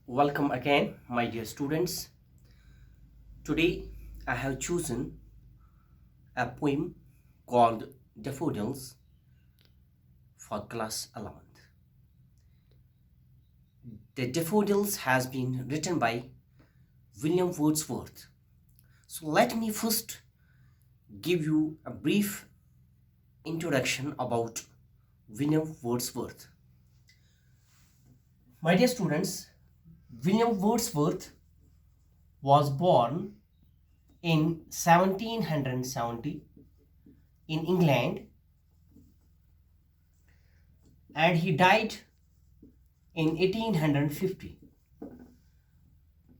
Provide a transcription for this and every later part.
Welcome again, my dear students. Today I have chosen a poem called Daffodils for class 11th. The Daffodils has been written by William Wordsworth. So let me first give you a brief introduction about William Wordsworth. My dear students, William Wordsworth was born in 1770 in England, and he died in 1850.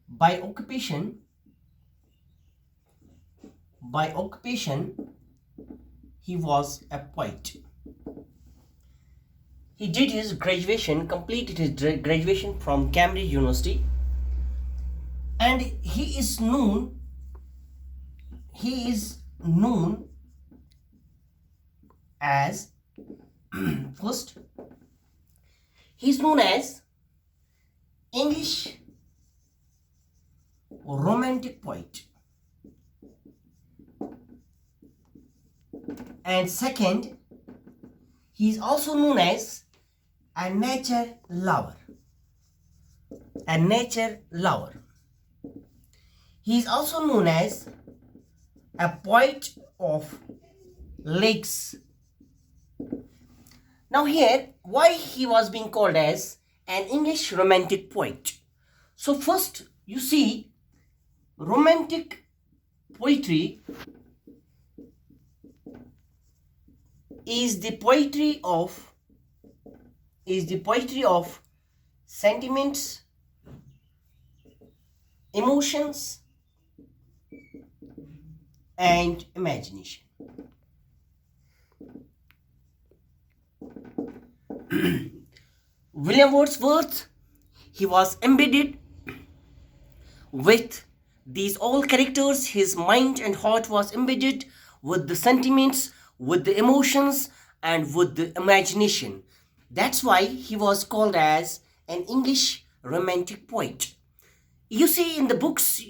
By occupation, he was a poet. He did his graduation, completed his graduation from Cambridge University, and he is known as first he is known as English romantic poet, and second, he is also known as a nature lover. He is also known as a poet of lakes. Now here, why he was being called as an English romantic poet? So first, you see, romantic poetry is the poetry of sentiments, emotions, and imagination. William Wordsworth, he was embedded with these all characters. His mind and heart was embedded with the sentiments, with the emotions, and with the imagination. That's why he was called as an English romantic poet. You see, in the books,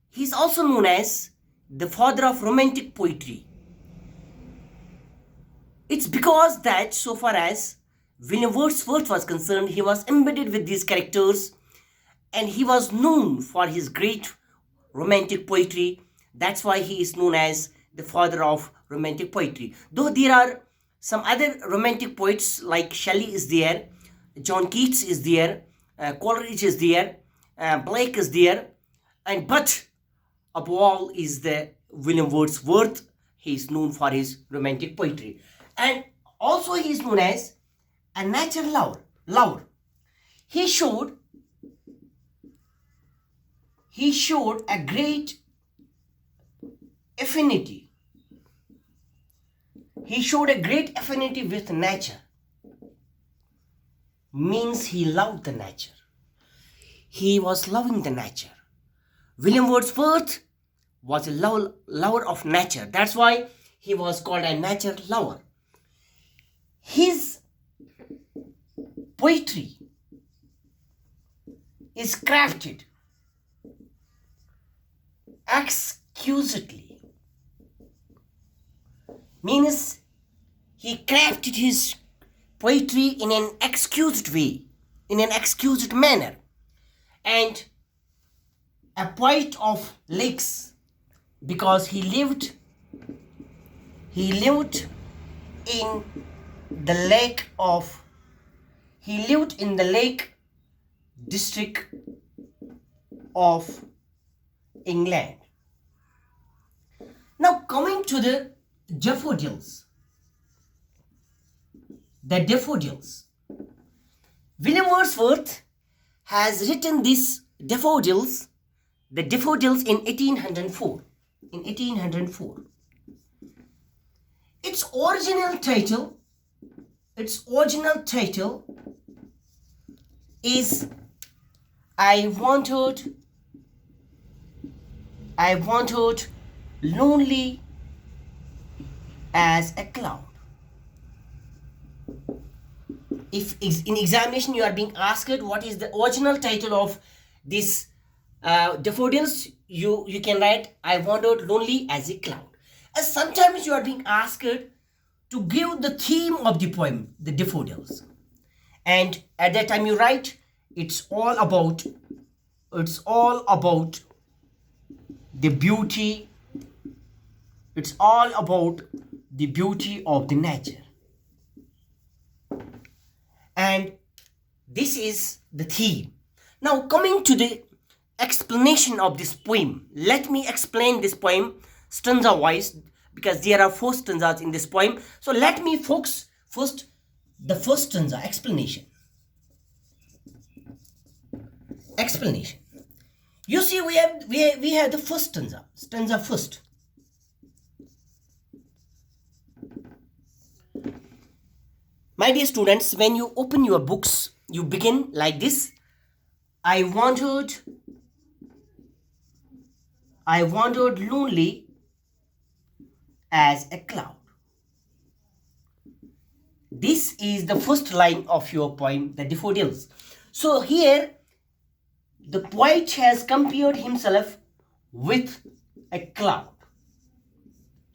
he's also known as the father of romantic poetry. It's because that, so far as William Wordsworth was concerned, he was embedded with these characters and he was known for his great romantic poetry. That's why he is known as the father of romantic poetry. Though there are some other romantic poets like Shelley is there, John Keats is there, Coleridge is there, Blake is there, but above all is the William Wordsworth. He is known for his romantic poetry, and also he is known as a nature lover. He showed a great affinity. He showed a great affinity with nature. Means he loved the nature. He was loving the nature. William Wordsworth was a lover of nature. That's why he was called a nature lover. His poetry is crafted exquisitely. Means he crafted his poetry in an exquisite way, in an exquisite manner. And a poet of lakes, because he lived in the lake district of England. Now coming to the daffodils. William Wordsworth has written the daffodils in 1804. Its original title is I wanted lonely as a cloud. if in examination you are being asked what is the original title of this daffodils, you can write I wandered lonely as a cloud. And sometimes you are being asked to give the theme of the poem, the daffodils, and at that time you write it's all about the beauty, it's all about the beauty of the nature. And this is the theme. Now coming to the explanation of this poem, let me explain this poem stanza wise, because there are 4 stanzas in this poem. So let me focus first the first stanza, explanation. You see, we have the first stanza first. My dear students, when you open your books, you begin like this. I wandered lonely as a cloud. This is the first line of your poem, the daffodils. So here the poet has compared himself with a cloud.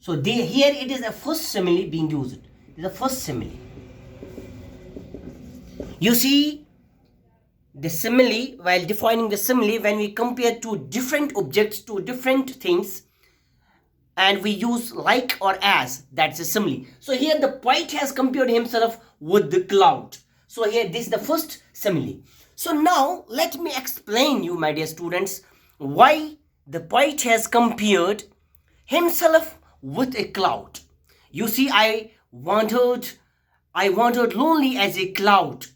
So here it is a first simile being used. It is a first simile. You see, the simile, while defining the simile, when we compare two different objects, two different things, and we use like or as, that's a simile. So here the poet has compared himself with the cloud. So here this is the first simile. So now let me explain you, my dear students, why the poet has compared himself with a cloud. You see, I wandered lonely as a cloud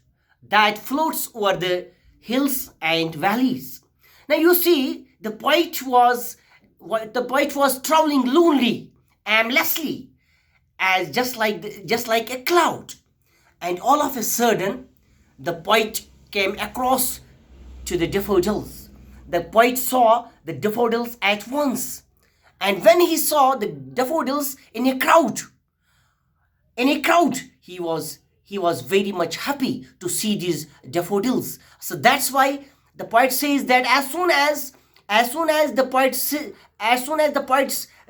that floats over the hills and valleys. Now you see, the poet was traveling lonely, aimlessly, as just like a cloud. And all of a sudden, the poet came across to the daffodils. The poet saw the daffodils at once. And when he saw the daffodils in a crowd, he was very much happy to see these daffodils. So that's why the poet says that as soon as the poet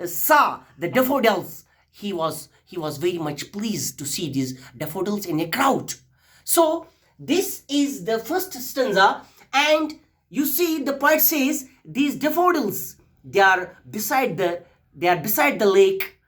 saw the daffodils, he was very much pleased to see these daffodils in a crowd. So this is the first stanza, and you see the poet says these daffodils, they are beside the lake,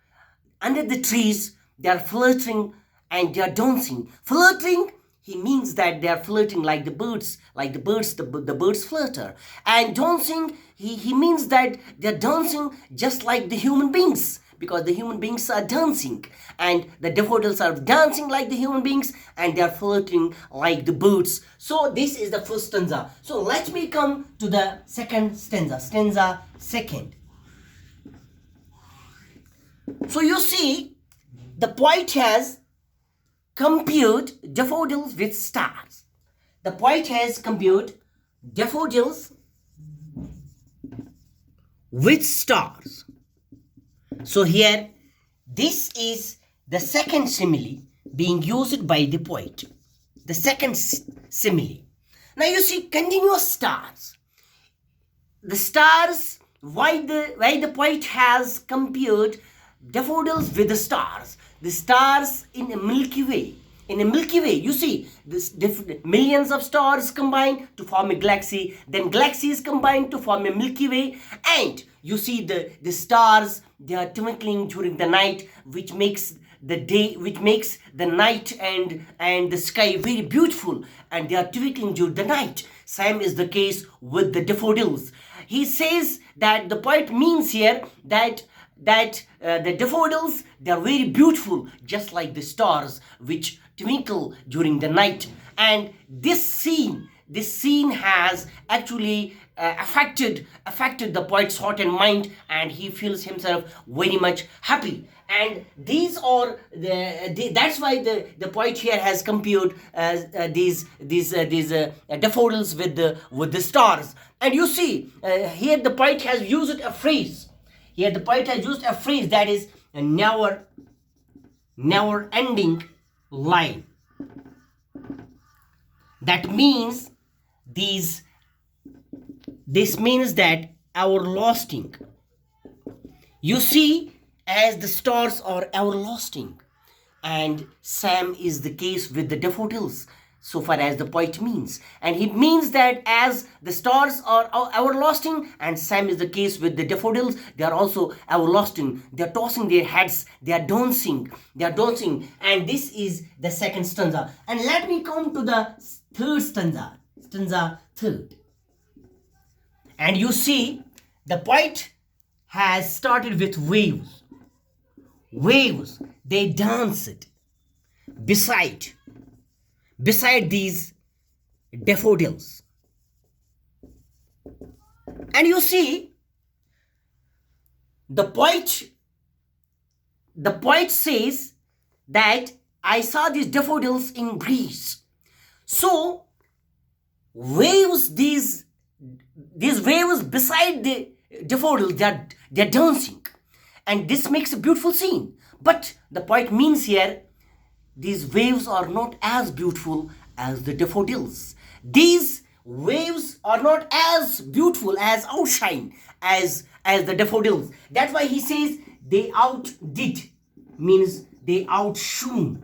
under the trees. They are flirting and they are dancing. Flirting, he means that they are flirting like the birds, the birds flutter. And dancing, he means that they are dancing just like the human beings, because the human beings are dancing, and the daffodils are dancing like the human beings, and they are flirting like the birds. So this is the first stanza. So let me come to the second stanza second. So you see, the poet has compared daffodils with stars. The poet has compared daffodils with stars. So here, this is the second simile being used by the poet. The second simile. Now you see, continuous stars. The stars, why the poet has compared daffodils with the stars. The stars in a Milky Way. In a Milky Way, you see, millions of stars combine to form a galaxy. Then galaxies combine to form a Milky Way. And you see the stars, they are twinkling during the night, which makes the night and the sky very beautiful. And they are twinkling during the night. Same is the case with the daffodils. He says that the poet means here that the daffodils, they are very beautiful, just like the stars which twinkle during the night. And this scene has actually affected the poet's heart and mind, and he feels himself very much happy. And these are that's why the poet here has compared these daffodils with the stars. And you see, here the poet has used a phrase. Here the poet has used a phrase that is a never ending line. That means these this means that everlasting. You see, as the stars are everlasting, and Sam is the case with the daffodils, so far as the poet means. And he means that as the stars are everlasting, and Sam is the case with the daffodils, they are also everlasting. They are tossing their heads, they are dancing, And this is the second stanza. And let me come to the third stanza third. And you see, the poet has started with waves. Waves, they danced beside these daffodils. And you see, the poet says that I saw these daffodils in Greece. So waves, these waves beside the daffodils, they're dancing, and this makes a beautiful scene. But the poet means here, these waves are not as beautiful as the daffodils. These waves are not as beautiful, as outshine as the daffodils. That's why he says they outdid, means they outshone.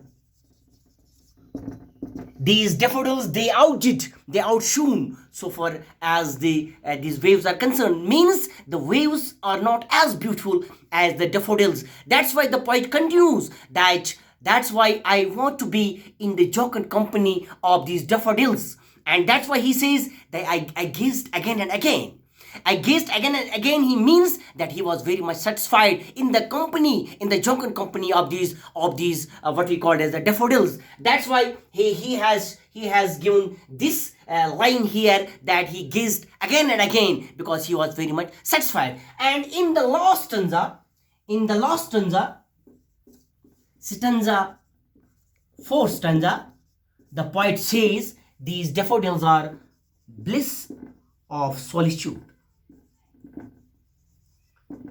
These daffodils, they outshone, so far as these waves are concerned, means the waves are not as beautiful as the daffodils. That's why the poet continues that's why I want to be in the jocund company of these daffodils. And that's why he says that I gazed again and again. I gazed again and again. He means that he was very much satisfied in the jocund company of these what we call as the daffodils. That's why he has given this line here, that he gazed again and again because he was very much satisfied. And in the last stanza, fourth stanza, the poet says these daffodils are bliss of solitude.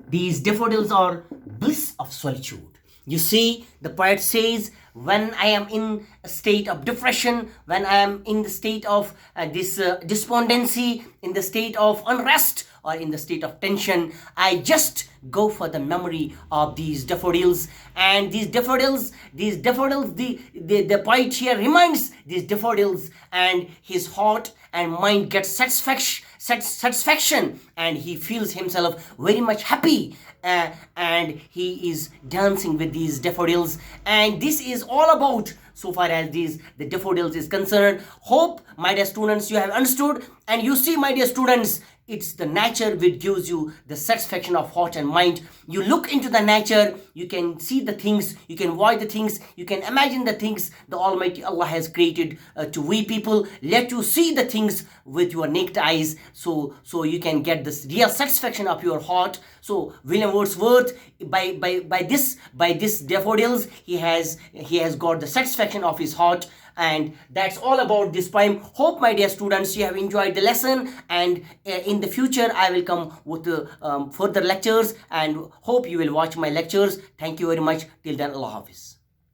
These daffodils are bliss of solitude. You see, the poet says, when I am in a state of depression, when I am in the state of despondency, in the state of unrest, or in the state of tension, I just go for the memory of these daffodils. And these daffodils, the poet here reminds these daffodils, and his heart and mind gets satisfaction, and he feels himself very much happy, and he is dancing with these daffodils. And this is all about, so far as the daffodils is concerned. Hope, my dear students, you have understood. And you see, my dear students, it's the nature which gives you the satisfaction of heart and mind. You look into the nature, you can see the things, you can watch the things, you can imagine the things the Almighty Allah has created to we people. Let you see the things with your naked eyes, so you can get this real satisfaction of your heart. So William Wordsworth, by this daffodils, he has got the satisfaction of his heart. And that's all about this poem. Hope, my dear students, you have enjoyed the lesson, and in the future I will come with further lectures, and hope you will watch my lectures. Thank you very much. Till then, Allah Hafiz.